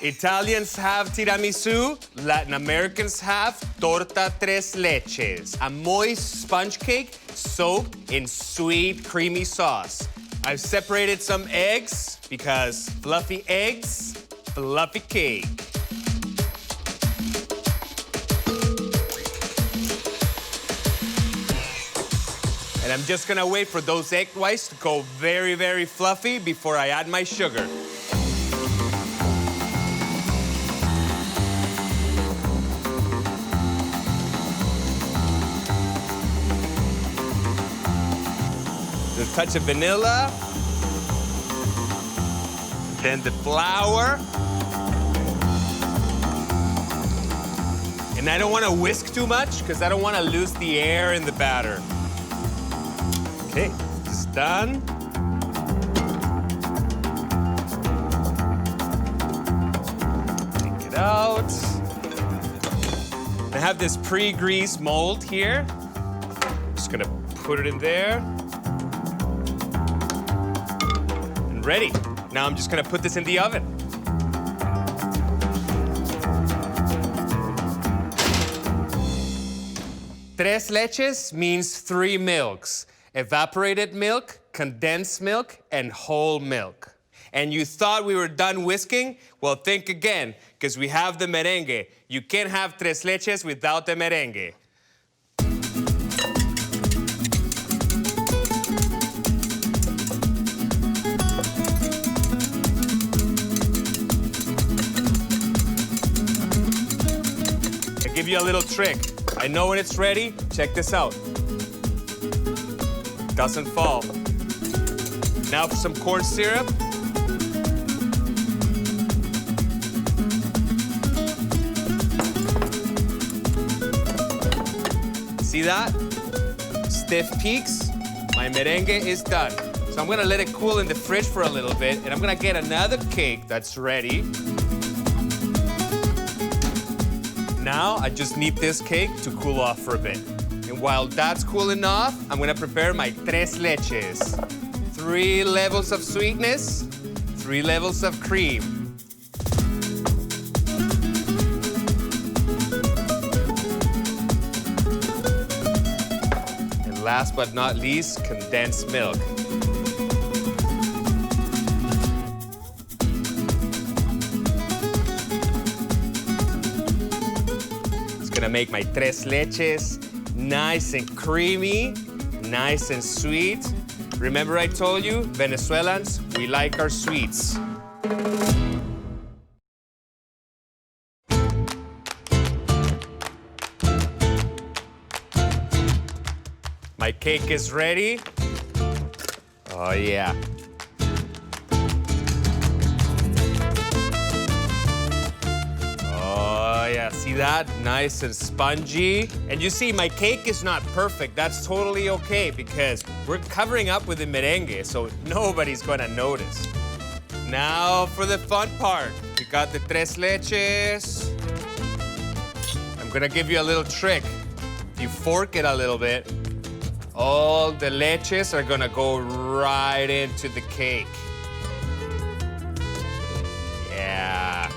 Italians have tiramisu, Latin Americans have torta tres leches, a moist sponge cake soaked in sweet, creamy sauce. I've separated some eggs because fluffy eggs, fluffy cake. And I'm just gonna wait for those egg whites to go very, very fluffy before I add my sugar. A touch of vanilla, then the flour. And I don't want to whisk too much because I don't want to lose the air in the batter. Okay, it's done. Take it out. I have this pre-greased mold here. Just gonna put it in there. Ready. Now I'm just gonna put this in the oven. Tres leches means 3 milks. Evaporated milk, condensed milk, and whole milk. And you thought we were done whisking? Well, think again, because we have the merengue. You can't have tres leches without the merengue. Give you a little trick. I know when it's ready. Check this out. Doesn't fall. Now for some corn syrup. See that? Stiff peaks. My merengue is done. So I'm gonna let it cool in the fridge for a little bit, and I'm gonna get another cake that's ready. Now, I just need this cake to cool off for a bit. And while that's cooling off, I'm gonna prepare my tres leches. 3 levels of sweetness, 3 levels of cream. And last but not least, condensed milk. Gonna make my tres leches nice and creamy, nice and sweet. Remember I told you, Venezuelans, we like our sweets. My cake is ready. Oh yeah. Yeah, see that? Nice and spongy. And you see, my cake is not perfect. That's totally okay because we're covering up with the merengue, so nobody's gonna notice. Now for the fun part. We got the tres leches. I'm gonna give you a little trick. If you fork it a little bit, all the leches are gonna go right into the cake. Yeah.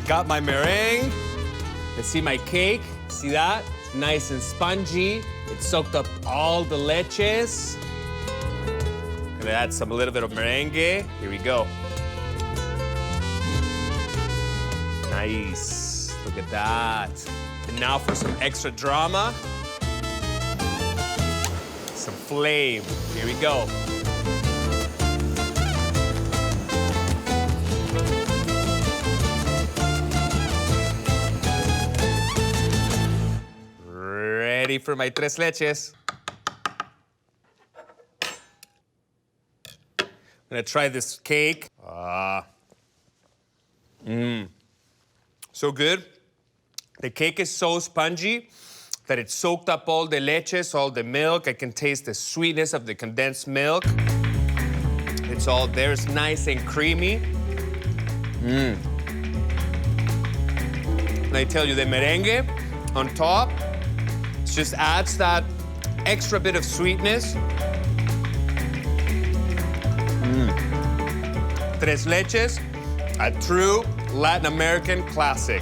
Got my meringue. Let's see my cake. See that? It's nice and spongy. It soaked up all the leches. Gonna add a little bit of merengue. Here we go. Nice. Look at that. And now for some extra drama. Some flame. Here we go. Ready for my tres leches. I'm gonna try this cake. So good. The cake is so spongy that it soaked up all the leches, all the milk. I can taste the sweetness of the condensed milk. It's all there. It's nice and creamy. I tell you, the merengue on top just adds that extra bit of sweetness. Tres leches, a true Latin American classic.